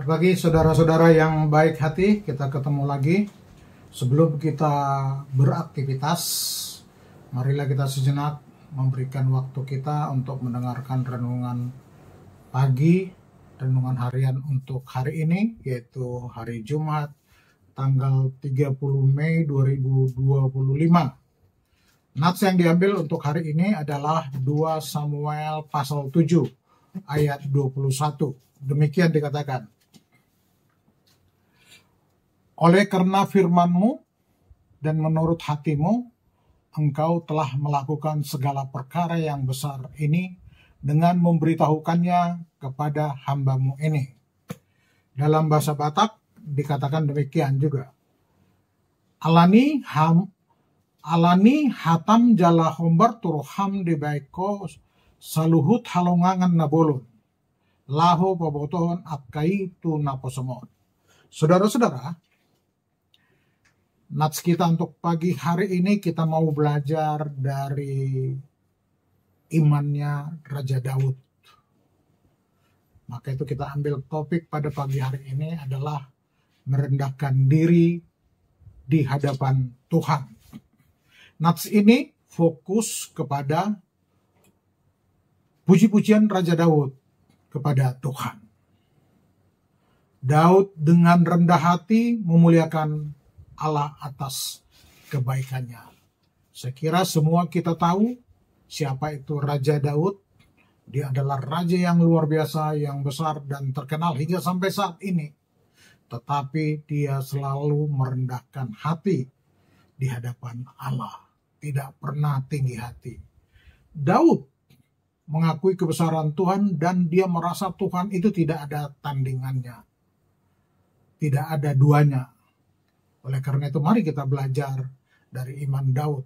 Bagi saudara-saudara yang baik hati, kita ketemu lagi. Sebelum kita beraktivitas, marilah kita sejenak memberikan waktu kita untuk mendengarkan renungan pagi, renungan harian untuk hari ini, yaitu hari Jumat, tanggal 30 Mei 2025. Nats yang diambil untuk hari ini adalah 2 Samuel pasal 7, ayat 21. Demikian dikatakan. Oleh karena firman-Mu dan menurut hati-Mu, Engkau telah melakukan segala perkara yang besar ini dengan memberitahukannya kepada hamba-Mu ini. Dalam bahasa Batak dikatakan demikian juga. Alani hatam jala hombar turuham di baiko saluhut halongangan nabolon. Laho pabotohon apkai tu naposomon. Saudara-saudara, nats kita untuk pagi hari ini kita mau belajar dari imannya Raja Daud. Maka itu kita ambil topik pada pagi hari ini adalah merendahkan diri di hadapan Tuhan. Nats ini fokus kepada puji-pujian Raja Daud kepada Tuhan. Daud dengan rendah hati memuliakan Allah atas kebaikannya. Saya kira semua kita tahu siapa itu Raja Daud. Dia adalah raja yang luar biasa, yang besar dan terkenal hingga sampai saat ini. Tetapi dia selalu merendahkan hati di hadapan Allah. Tidak pernah tinggi hati. Daud mengakui kebesaran Tuhan dan dia merasa Tuhan itu tidak ada tandingannya. Tidak ada duanya. Oleh karena itu mari kita belajar dari iman Daud.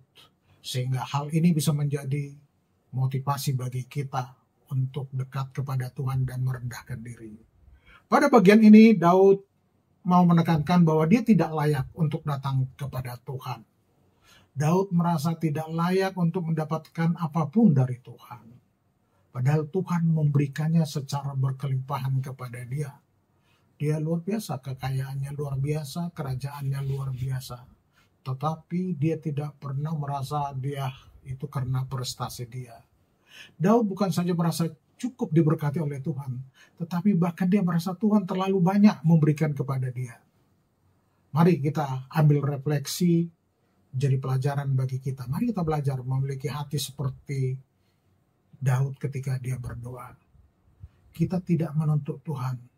Sehingga hal ini bisa menjadi motivasi bagi kita untuk dekat kepada Tuhan dan merendahkan diri. Pada bagian ini Daud mau menekankan bahwa dia tidak layak untuk datang kepada Tuhan. Daud merasa tidak layak untuk mendapatkan apapun dari Tuhan. Padahal Tuhan memberikannya secara berkelimpahan kepada dia. Dia luar biasa, kekayaannya luar biasa, kerajaannya luar biasa. Tetapi dia tidak pernah merasa dia itu karena prestasi dia. Daud bukan saja merasa cukup diberkati oleh Tuhan, tetapi bahkan dia merasa Tuhan terlalu banyak memberikan kepada dia. Mari kita ambil refleksi, jadi pelajaran bagi kita. Mari kita belajar memiliki hati seperti Daud ketika dia berdoa. Kita tidak menuntut Tuhan.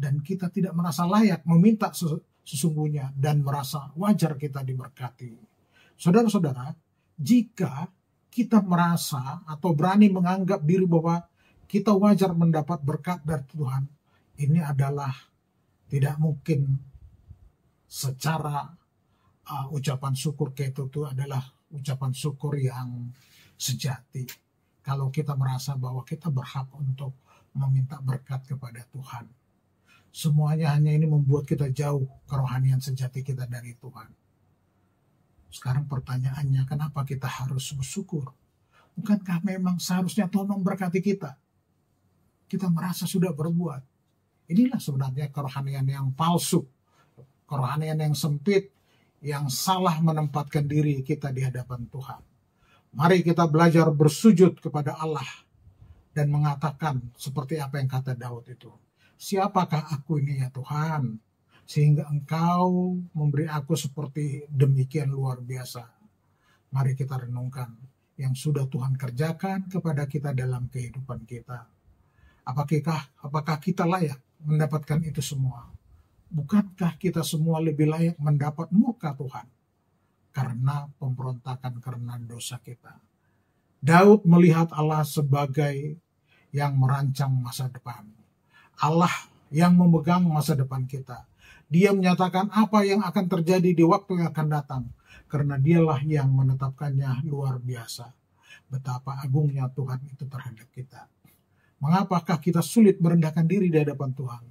Dan kita tidak merasa layak meminta sesungguhnya dan merasa wajar kita diberkati. Saudara-saudara, jika kita merasa atau berani menganggap diri bahwa kita wajar mendapat berkat dari Tuhan, ini adalah tidak mungkin secara ucapan syukur itu adalah ucapan syukur yang sejati. Kalau kita merasa bahwa kita berhak untuk meminta berkat kepada Tuhan. Semuanya hanya ini membuat kita jauh kerohanian sejati kita dari Tuhan. Sekarang pertanyaannya, kenapa kita harus bersyukur? Bukankah memang seharusnya Tuhan memberkati kita? Kita merasa sudah berbuat. Inilah sebenarnya kerohanian yang palsu. Kerohanian yang sempit, yang salah menempatkan diri kita di hadapan Tuhan. Mari kita belajar bersujud kepada Allah dan mengatakan seperti apa yang kata Daud itu. Siapakah aku ini ya Tuhan, sehingga Engkau memberi aku seperti demikian luar biasa. Mari kita renungkan yang sudah Tuhan kerjakan kepada kita dalam kehidupan kita. Apakah kita layak mendapatkan itu semua? Bukankah kita semua lebih layak mendapat murka Tuhan? Karena pemberontakan, karena dosa kita. Daud melihat Allah sebagai yang merancang masa depan. Allah yang memegang masa depan kita. Dia menyatakan apa yang akan terjadi di waktu yang akan datang. Karena dialah yang menetapkannya luar biasa. Betapa agungnya Tuhan itu terhadap kita. Mengapakah kita sulit merendahkan diri di hadapan Tuhan?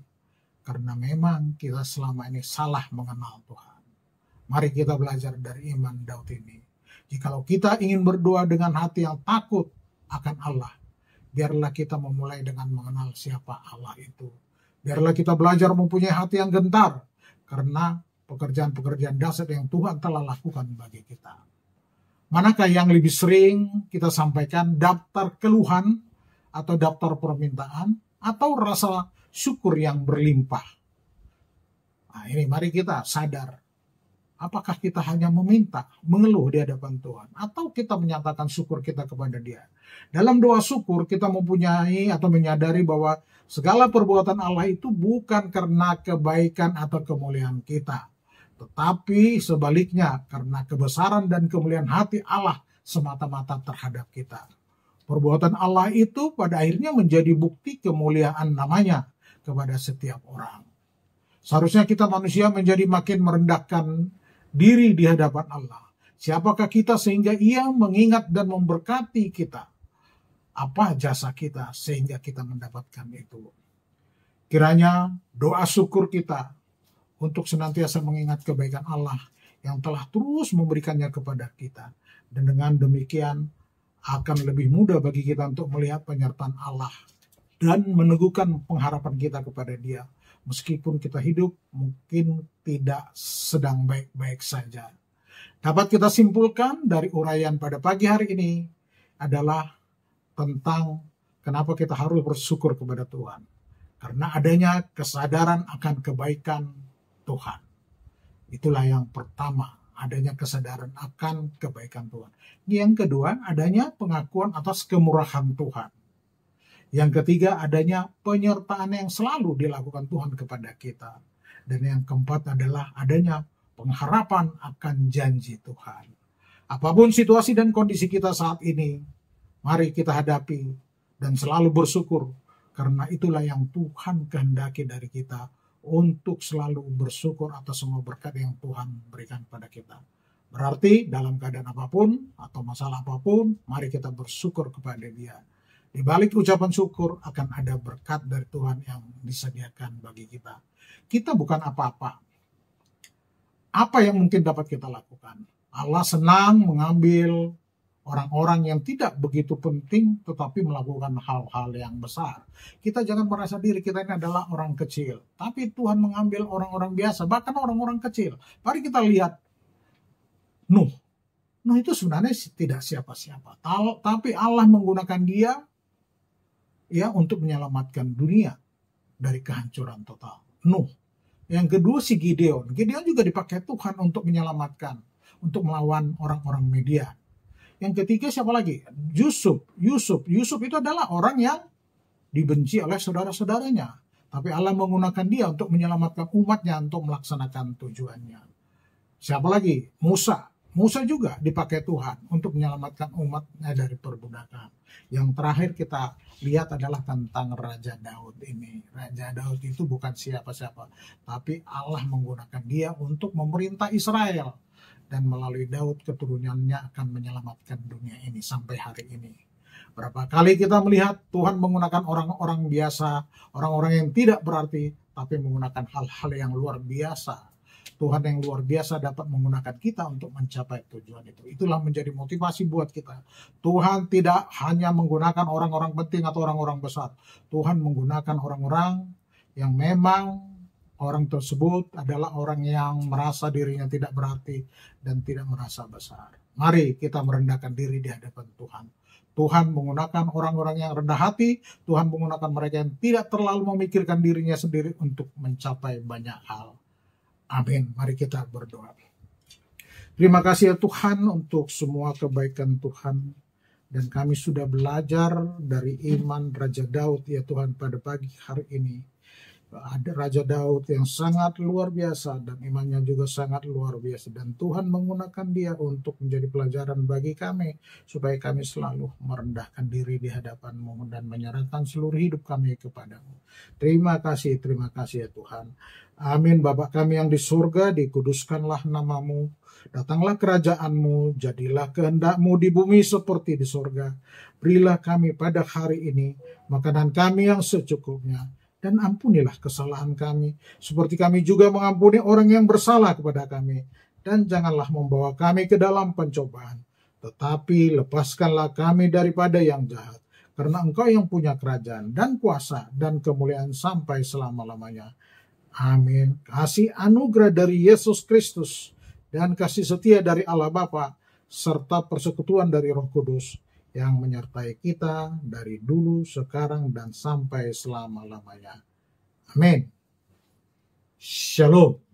Karena memang kita selama ini salah mengenal Tuhan. Mari kita belajar dari iman Daud ini. Jikalau kita ingin berdoa dengan hati yang takut akan Allah, biarlah kita memulai dengan mengenal siapa Allah itu. Biarlah kita belajar mempunyai hati yang gentar karena pekerjaan-pekerjaan dahsyat yang Tuhan telah lakukan bagi kita. Manakah yang lebih sering kita sampaikan, daftar keluhan atau daftar permintaan atau rasa syukur yang berlimpah? Nah, ini mari kita sadar. Apakah kita hanya meminta, mengeluh di hadapan Tuhan, atau kita menyatakan syukur kita kepada Dia? Dalam doa syukur kita mempunyai atau menyadari bahwa segala perbuatan Allah itu bukan karena kebaikan atau kemuliaan kita, tetapi sebaliknya karena kebesaran dan kemuliaan hati Allah semata-mata terhadap kita. Perbuatan Allah itu pada akhirnya menjadi bukti kemuliaan namanya kepada setiap orang. Seharusnya kita manusia menjadi makin merendahkan diri di hadapan Allah. Siapakah kita sehingga Ia mengingat dan memberkati kita? Apa jasa kita sehingga kita mendapatkan itu? Kiranya doa syukur kita untuk senantiasa mengingat kebaikan Allah yang telah terus memberikannya kepada kita. Dan dengan demikian akan lebih mudah bagi kita untuk melihat penyertaan Allah dan meneguhkan pengharapan kita kepada Dia. Meskipun kita hidup mungkin tidak sedang baik-baik saja. Dapat kita simpulkan dari uraian pada pagi hari ini adalah tentang kenapa kita harus bersyukur kepada Tuhan. Karena adanya kesadaran akan kebaikan Tuhan. Itulah yang pertama, adanya kesadaran akan kebaikan Tuhan. Yang kedua, adanya pengakuan atas kemurahan Tuhan. Yang ketiga, adanya penyertaan yang selalu dilakukan Tuhan kepada kita. Dan yang keempat adalah adanya pengharapan akan janji Tuhan. Apapun situasi dan kondisi kita saat ini, mari kita hadapi dan selalu bersyukur. Karena itulah yang Tuhan kehendaki dari kita, untuk selalu bersyukur atas semua berkat yang Tuhan berikan pada kita. Berarti dalam keadaan apapun atau masalah apapun, mari kita bersyukur kepada Dia. Di balik ucapan syukur akan ada berkat dari Tuhan yang disediakan bagi kita. Kita bukan apa-apa. Apa yang mungkin dapat kita lakukan? Allah senang mengambil orang-orang yang tidak begitu penting tetapi melakukan hal-hal yang besar. Kita jangan merasa diri kita ini adalah orang kecil. Tapi Tuhan mengambil orang-orang biasa, bahkan orang-orang kecil. Mari kita lihat Nuh. Nuh itu sebenarnya tidak siapa-siapa. Tapi Allah menggunakan dia untuk menyelamatkan dunia dari kehancuran total. Nuh. Yang kedua si Gideon. Gideon juga dipakai Tuhan untuk menyelamatkan, untuk melawan orang-orang Midian. Yang ketiga siapa lagi? Yusuf. Yusuf itu adalah orang yang dibenci oleh saudara-saudaranya. Tapi Allah menggunakan dia untuk menyelamatkan umatnya untuk melaksanakan tujuannya. Siapa lagi? Musa. Musa juga dipakai Tuhan untuk menyelamatkan umatnya dari perbudakan. Yang terakhir kita lihat adalah tentang Raja Daud ini. Raja Daud itu bukan siapa-siapa, tapi Allah menggunakan dia untuk memerintah Israel. Dan melalui Daud keturunannya akan menyelamatkan dunia ini sampai hari ini. Berapa kali kita melihat Tuhan menggunakan orang-orang biasa, orang-orang yang tidak berarti, tapi menggunakan hal-hal yang luar biasa. Tuhan yang luar biasa dapat menggunakan kita untuk mencapai tujuan itu. Itulah menjadi motivasi buat kita. Tuhan tidak hanya menggunakan orang-orang penting atau orang-orang besar. Tuhan menggunakan orang-orang yang memang orang tersebut adalah orang yang merasa dirinya tidak berarti dan tidak merasa besar. Mari kita merendahkan diri di hadapan Tuhan. Tuhan menggunakan orang-orang yang rendah hati. Tuhan menggunakan mereka yang tidak terlalu memikirkan dirinya sendiri untuk mencapai banyak hal. Amin. Mari kita berdoa. Terima kasih ya Tuhan untuk semua kebaikan Tuhan. Dan kami sudah belajar dari iman Raja Daud ya Tuhan pada pagi hari ini. Ada Raja Daud yang sangat luar biasa dan imannya juga sangat luar biasa. Dan Tuhan menggunakan dia untuk menjadi pelajaran bagi kami. Supaya kami selalu merendahkan diri di hadapan-Mu dan menyerahkan seluruh hidup kami kepadamu. Terima kasih ya Tuhan. Amin. Bapa kami yang di surga, dikuduskanlah nama-Mu. Datanglah kerajaan-Mu, jadilah kehendak-Mu di bumi seperti di surga. Berilah kami pada hari ini makanan kami yang secukupnya. Dan ampunilah kesalahan kami, seperti kami juga mengampuni orang yang bersalah kepada kami. Dan janganlah membawa kami ke dalam pencobaan, tetapi lepaskanlah kami daripada yang jahat. karena Engkau yang punya kerajaan dan kuasa dan kemuliaan sampai selama-lamanya. Amin. Kasih anugerah dari Yesus Kristus dan kasih setia dari Allah Bapa serta persekutuan dari Roh Kudus yang menyertai kita dari dulu, sekarang, dan sampai selama-lamanya. Amin. Shalom.